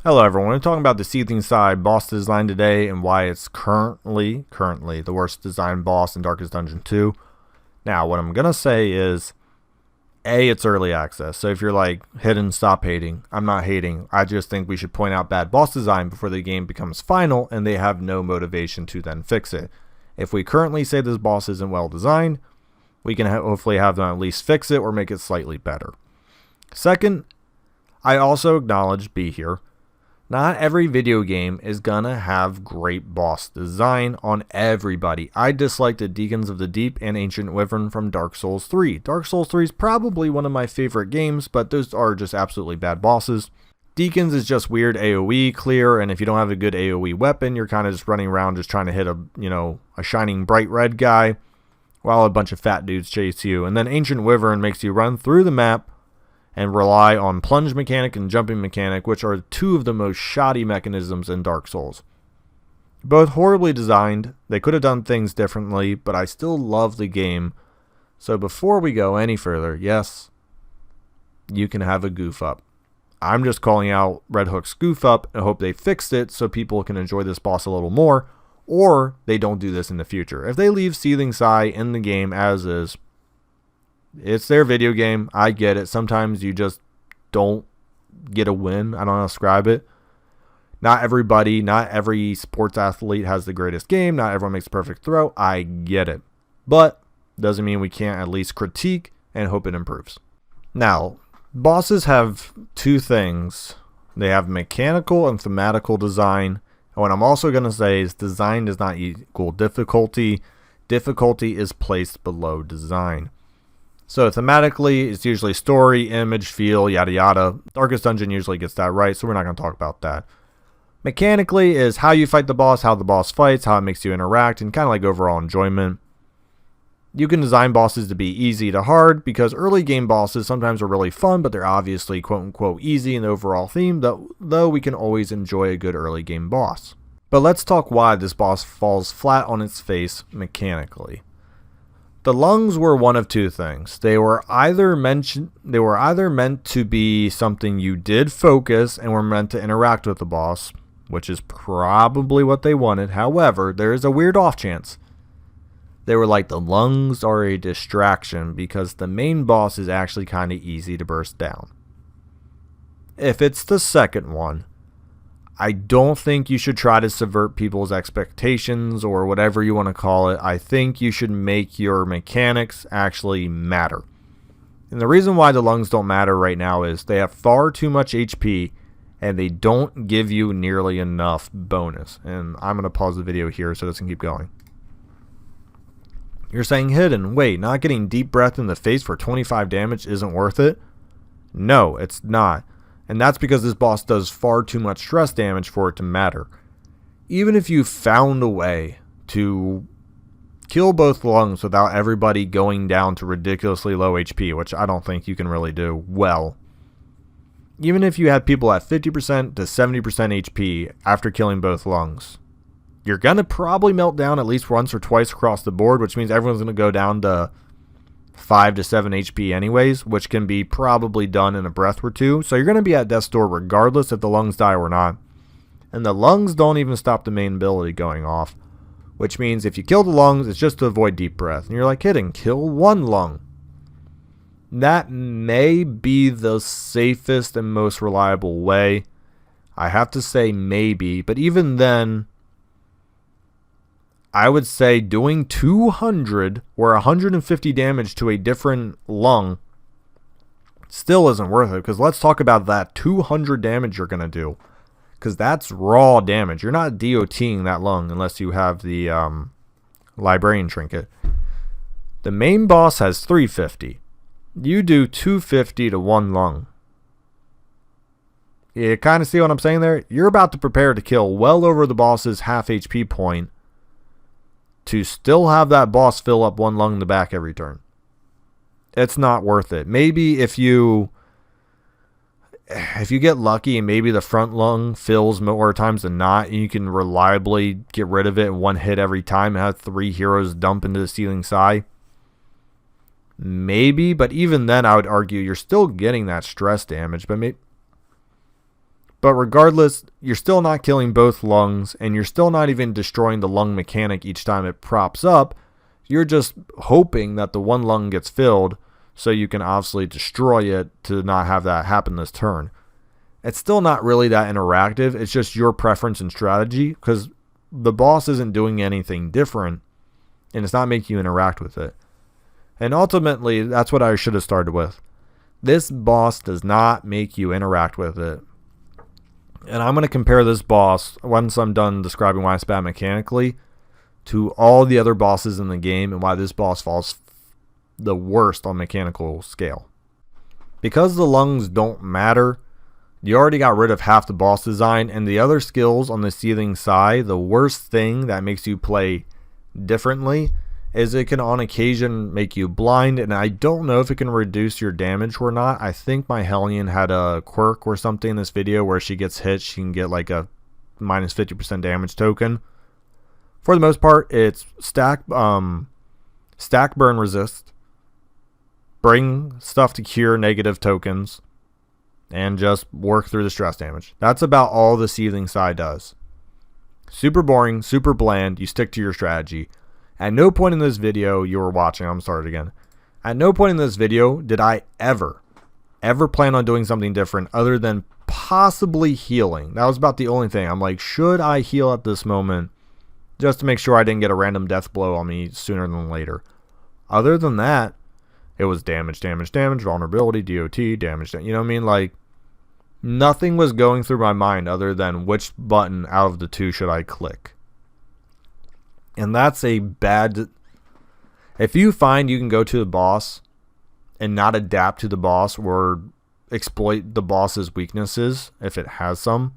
Hello everyone, we're talking about the Seething Sigh boss design today and why it's currently the worst designed boss in Darkest Dungeon 2. Now, what I'm going to say is, A, it's early access, so if you're like, hidden, stop hating. I'm not hating, I just think we should point out bad boss design before the game becomes final and they have no motivation to then fix it. If we currently say this boss isn't well designed, we can hopefully have them at least fix it or make it slightly better. Second, I also acknowledge B here. Not every video game is gonna have great boss design on everybody. I dislike the Deacons of the Deep and Ancient Wyvern from Dark Souls 3. Dark Souls 3 is probably one of my favorite games, but those are just absolutely bad bosses. Deacons is just weird AoE clear, and if you don't have a good AoE weapon, you're kind of just running around just trying to hit a shining bright red guy while a bunch of fat dudes chase you. And then Ancient Wyvern makes you run through the map and rely on plunge mechanic and jumping mechanic, which are two of the most shoddy mechanisms in Dark Souls. Both horribly designed, they could have done things differently, but I still love the game. So before we go any further, yes, you can have a goof up. I'm just calling out Red Hook's goof up and hope they fixed it so people can enjoy this boss a little more, or they don't do this in the future. If they leave Seething Sigh in the game as is, it's their video game. I get it. Sometimes you just don't get a win. I don't know how to describe it. Not every sports athlete has the greatest game. Not everyone makes a perfect throw. I get it. But doesn't mean we can't at least critique and hope it improves. Now, bosses have two things. They have mechanical and thematical design. And what I'm also going to say is design does not equal difficulty. Difficulty is placed below design. So thematically, it's usually story, image, feel, yada yada. Darkest Dungeon usually gets that right, so we're not going to talk about that. Mechanically is how you fight the boss, how the boss fights, how it makes you interact, and kind of like overall enjoyment. You can design bosses to be easy to hard, because early game bosses sometimes are really fun, but they're obviously quote-unquote easy in the overall theme, though we can always enjoy a good early game boss. But let's talk why this boss falls flat on its face mechanically. The lungs were one of two things. They were either meant to be something you did focus and were meant to interact with the boss, which is probably what they wanted. However, there is a weird off chance. They were like, the lungs are a distraction because the main boss is actually kind of easy to burst down. If it's the second one, I don't think you should try to subvert people's expectations or whatever you want to call it. I think you should make your mechanics actually matter. And the reason why the lungs don't matter right now is they have far too much HP and they don't give you nearly enough bonus. And I'm going to pause the video here so it doesn't keep going. You're saying hidden. Wait, not getting deep breath in the face for 25 damage isn't worth it? No, it's not. And that's because this boss does far too much stress damage for it to matter. Even if you found a way to kill both lungs without everybody going down to ridiculously low HP, which I don't think you can really do well. Even if you had people at 50% to 70% HP after killing both lungs, you're going to probably melt down at least once or twice across the board, which means everyone's going to go down to 5 to 7 HP anyways, which can be probably done in a breath or two. So you're going to be at death's door regardless if the lungs die or not. And the lungs don't even stop the main ability going off, which means if you kill the lungs, it's just to avoid deep breath. And you're like, kidding, kill one lung. That may be the safest and most reliable way. I have to say maybe, but even then, I would say doing 200 or 150 damage to a different lung still isn't worth it, because let's talk about that 200 damage you're going to do, because that's raw damage. You're not DOTing that lung unless you have the librarian trinket. The main boss has 350. You do 250 to one lung. You kind of see what I'm saying there? You're about to prepare to kill well over the boss's half HP point to still have that boss fill up one lung in the back every turn. It's not worth it. Maybe if you get lucky and maybe the front lung fills more times than not, and you can reliably get rid of it in one hit every time and have 3 heroes dump into the Seething Sigh. Maybe, but even then I would argue you're still getting that stress damage. But regardless, you're still not killing both lungs, and you're still not even destroying the lung mechanic each time it props up. You're just hoping that the one lung gets filled so you can obviously destroy it to not have that happen this turn. It's still not really that interactive. It's just your preference and strategy, because the boss isn't doing anything different, and it's not making you interact with it. And ultimately, that's what I should have started with. This boss does not make you interact with it. And I'm going to compare this boss, once I'm done describing why it's bad mechanically, to all the other bosses in the game and why this boss falls the worst on mechanical scale. Because the lungs don't matter, you already got rid of half the boss design, and the other skills on the Seething Sigh, the worst thing that makes you play differently is it can on occasion make you blind, and I don't know if it can reduce your damage or not. I think my Hellion had a quirk or something in this video where she gets hit, she can get like a minus 50% damage token. For the most part, it's stack burn resist, bring stuff to cure negative tokens, and just work through the stress damage. That's about all the Seething Sigh does. Super boring, super bland, you stick to your strategy. At no point in this video you were watching, I'm started again. At no point in this video did I ever plan on doing something different other than possibly healing. That was about the only thing. I'm like, should I heal at this moment just to make sure I didn't get a random death blow on me sooner than later? Other than that, it was damage, vulnerability, DOT, damage. You know what I mean? Like, nothing was going through my mind other than which button out of the two should I click. And that's a bad... If you find you can go to the boss and not adapt to the boss or exploit the boss's weaknesses, if it has some,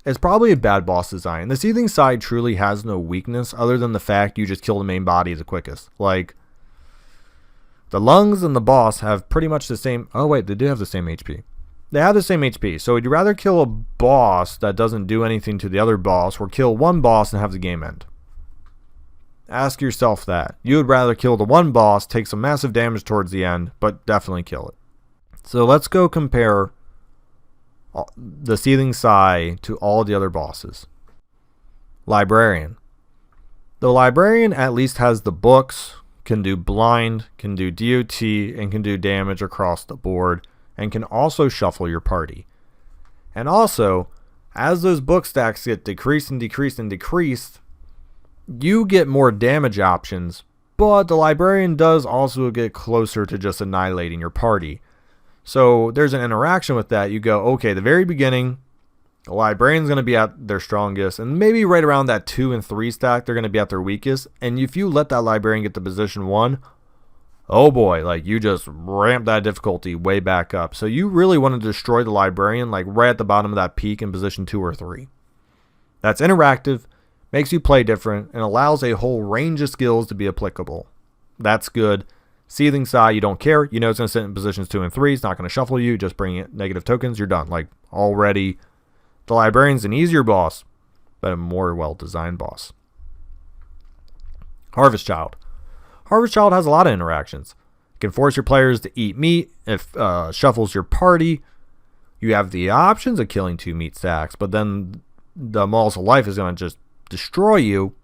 it's probably a bad boss design. The Seething Sigh truly has no weakness other than the fact you just kill the main body the quickest. Like, the lungs and the boss have pretty much the same... Oh wait, they do have the same HP. They have the same HP. So would you rather kill a boss that doesn't do anything to the other boss, or kill one boss and have the game end? Ask yourself that. You would rather kill the one boss, take some massive damage towards the end, but definitely kill it. So let's go compare the Seething Sigh to all the other bosses. Librarian. The Librarian at least has the books, can do blind, can do DOT, and can do damage across the board, and can also shuffle your party. And also, as those book stacks get decreased and decreased and decreased, you get more damage options, but the Librarian does also get closer to just annihilating your party. So there's an interaction with that. You go, okay, the very beginning, the Librarian's going to be at their strongest, and maybe right around that 2 and 3 stack, they're going to be at their weakest. And if you let that Librarian get to position 1, oh boy, like you just ramp that difficulty way back up. So you really want to destroy the Librarian like right at the bottom of that peak in position 2 or 3. That's interactive, makes you play different, and allows a whole range of skills to be applicable. That's good. Seething Sigh, you don't care. You know it's going to sit in positions 2 and 3. It's not going to shuffle you. Just bring in negative tokens. You're done. Like, already, the Librarian's an easier boss, but a more well-designed boss. Harvest Child. Harvest Child has a lot of interactions. It can force your players to eat meat. It shuffles your party. You have the options of killing 2 meat stacks, but then the Malls of Life is going to just destroy you.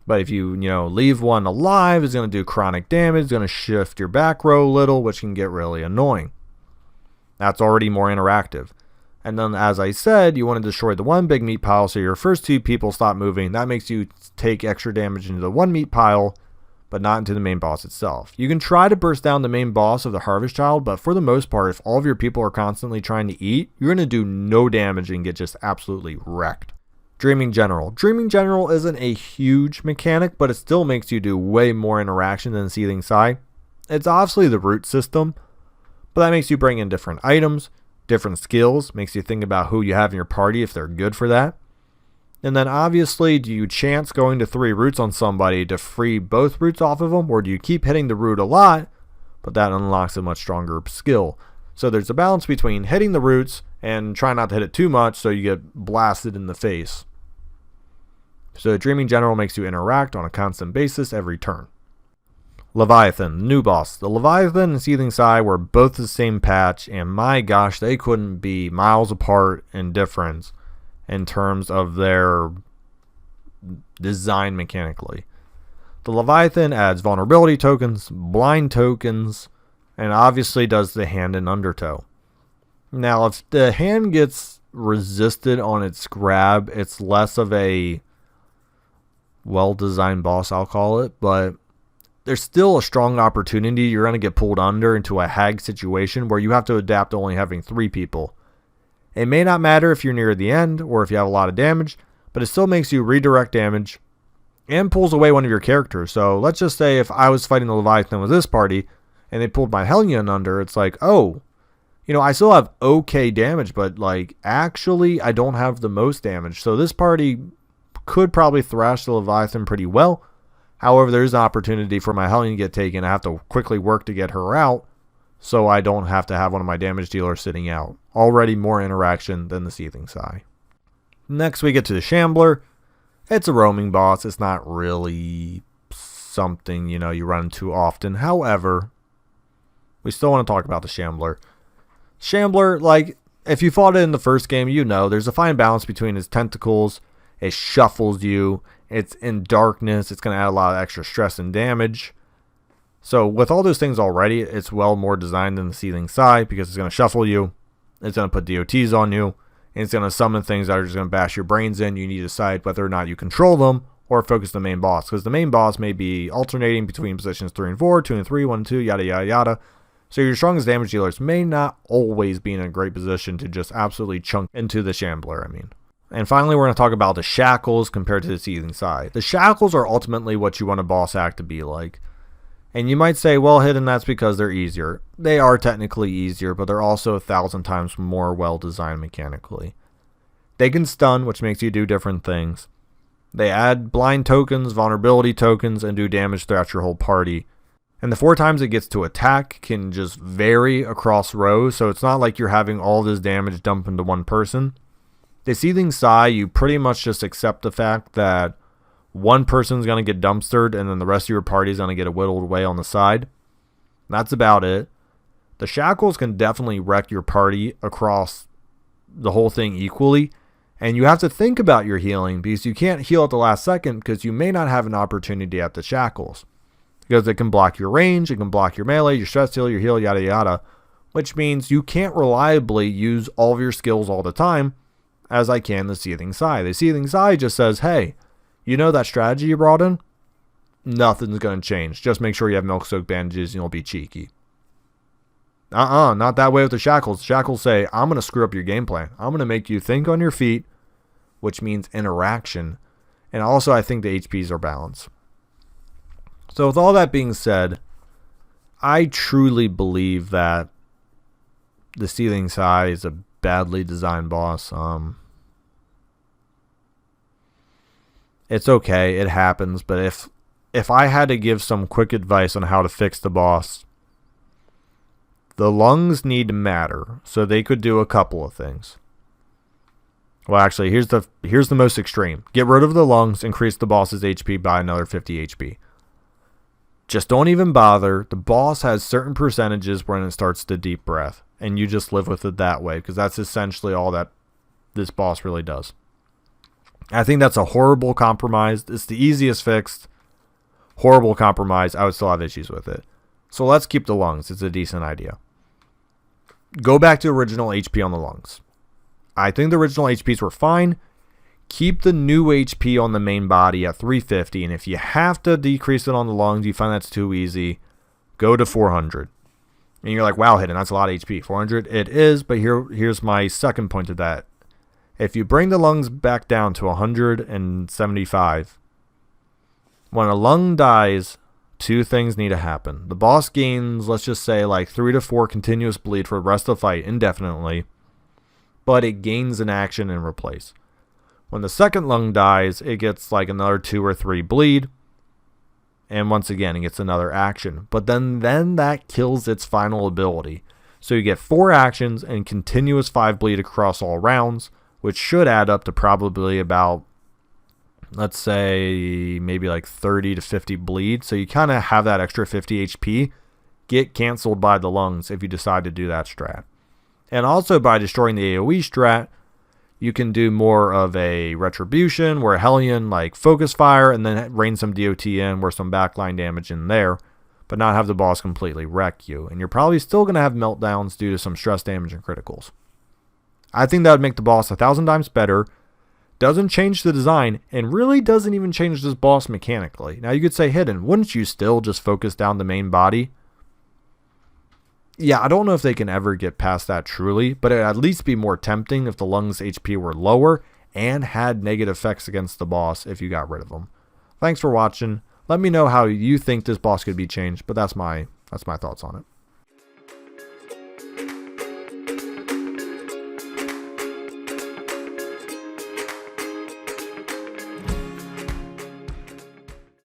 But if you leave one alive, it's going to do chronic damage. It's going to shift your back row a little, which can get really annoying. That's already more interactive. And then, as I said, you want to destroy the one big meat pile so your first 2 people stop moving. That makes you take extra damage into the one meat pile, but not into the main boss itself. You can try to burst down the main boss of the Harvest Child, but for the most part, if all of your people are constantly trying to eat, you're going to do no damage and get just absolutely wrecked. Dreaming General. Dreaming General isn't a huge mechanic, but it still makes you do way more interaction than Seething Sigh. It's obviously the root system, but that makes you bring in different items, different skills, makes you think about who you have in your party if they're good for that. And then obviously, do you chance going to 3 roots on somebody to free both roots off of them, or do you keep hitting the root a lot, but that unlocks a much stronger skill? So there's a balance between hitting the roots and try not to hit it too much so you get blasted in the face. So Dreaming General makes you interact on a constant basis every turn. Leviathan, new boss. The Leviathan and Seething Sigh were both the same patch, and my gosh, they couldn't be miles apart in difference in terms of their design mechanically. The Leviathan adds vulnerability tokens, blind tokens, and obviously does the hand and undertow. Now, if the hand gets resisted on its grab, it's less of a well-designed boss, I'll call it, but there's still a strong opportunity you're going to get pulled under into a hag situation where you have to adapt to only having 3 people. It may not matter if you're near the end or if you have a lot of damage, but it still makes you redirect damage and pulls away one of your characters. So let's just say if I was fighting the Leviathan with this party and they pulled my Hellion under, it's like, oh, I still have okay damage, but actually I don't have the most damage. So this party could probably thrash the Leviathan pretty well. However, there's an opportunity for my Hellion to get taken. I have to quickly work to get her out so I don't have to have one of my damage dealers sitting out. Already more interaction than the Seething Sigh. Next we get to the Shambler. It's a roaming boss. It's not really something, you run into often. However, we still want to talk about the Shambler. Shambler, if you fought it in the first game, there's a fine balance between his tentacles. It shuffles you. It's in darkness. It's going to add a lot of extra stress and damage. So with all those things already, it's well more designed than the Seething Sigh because it's going to shuffle you. It's going to put DOTs on you. And it's going to summon things that are just going to bash your brains in. You need to decide whether or not you control them or focus the main boss. Because the main boss may be alternating between positions 3 and 4, 2 and 3, 1 and 2, yada, yada, yada. So your strongest damage dealers may not always be in a great position to just absolutely chunk into the Shambler, And finally, we're going to talk about the Shackles compared to the Seething Sigh. The Shackles are ultimately what you want a boss act to be like. And you might say, well, Hidden, that's because they're easier. They are technically easier, but they're also 1,000 times more well-designed mechanically. They can stun, which makes you do different things. They add blind tokens, vulnerability tokens, and do damage throughout your whole party. And the 4 times it gets to attack can just vary across rows, so it's not like you're having all this damage dump into one person. The Seething Sigh, you pretty much just accept the fact that one person's going to get dumpstered and then the rest of your party is going to get whittled away on the side. That's about it. The Shackles can definitely wreck your party across the whole thing equally. And you have to think about your healing because you can't heal at the last second because you may not have an opportunity at the Shackles. Because it can block your range, it can block your melee, your stress heal, your heal, yada yada. Which means you can't reliably use all of your skills all the time as I can the Seething Sigh. The Seething Sigh just says, hey, that strategy you brought in? Nothing's going to change. Just make sure you have milk-soaked bandages and you'll be cheeky. Not that way with the Shackles. Shackles say, I'm going to screw up your game plan. I'm going to make you think on your feet, which means interaction. And also, I think the HPs are balanced. So with all that being said, I truly believe that the Seething Sigh is a badly designed boss. It's okay, it happens, but if I had to give some quick advice on how to fix the boss, the lungs need to matter, so they could do a couple of things. Well, actually, here's the most extreme. Get rid of the lungs, increase the boss's HP by another 50 HP. Just don't even bother. The boss has certain percentages when it starts to deep breath, and you just live with it that way, because that's essentially all that this boss really does. I think that's a horrible compromise. It's the easiest fixed. Horrible compromise. I would still have issues with it. So let's keep the lungs. It's a decent idea. Go back to original HP on the lungs. I think the original HPs were fine. Keep the new HP on the main body at 350. And if you have to decrease it on the lungs, you find that's too easy, go to 400. And you're like, wow, Hidden, that's a lot of HP. 400? It is, but here's my second point to that. If you bring the lungs back down to 175, when a lung dies, 2 things need to happen. The boss gains, let's just say, 3 to 4 continuous bleed for the rest of the fight indefinitely, but it gains an action in replace. When the second lung dies, it gets another 2 or 3 bleed, and once again, it gets another action. But then that kills its final ability. So you get 4 actions and continuous 5 bleed across all rounds, which should add up to probably about, let's say maybe like 30 to 50 bleed. So you kind of have that extra 50 HP get canceled by the lungs if you decide to do that strat. And also by destroying the AoE strat, you can do more of a retribution where Hellion like focus fire and then rain some DOT in, where some backline damage in there, but not have the boss completely wreck you. And you're probably still going to have meltdowns due to some stress damage and criticals. I think that would make the boss 1,000 times better. Doesn't change the design, and really doesn't even change this boss mechanically. Now you could say, Hidden, wouldn't you still just focus down the main body? Yeah, I don't know if they can ever get past that truly, but it'd at least be more tempting if the lungs HP were lower and had negative effects against the boss if you got rid of them. Thanks for watching. Let me know how you think this boss could be changed, but that's my thoughts on it.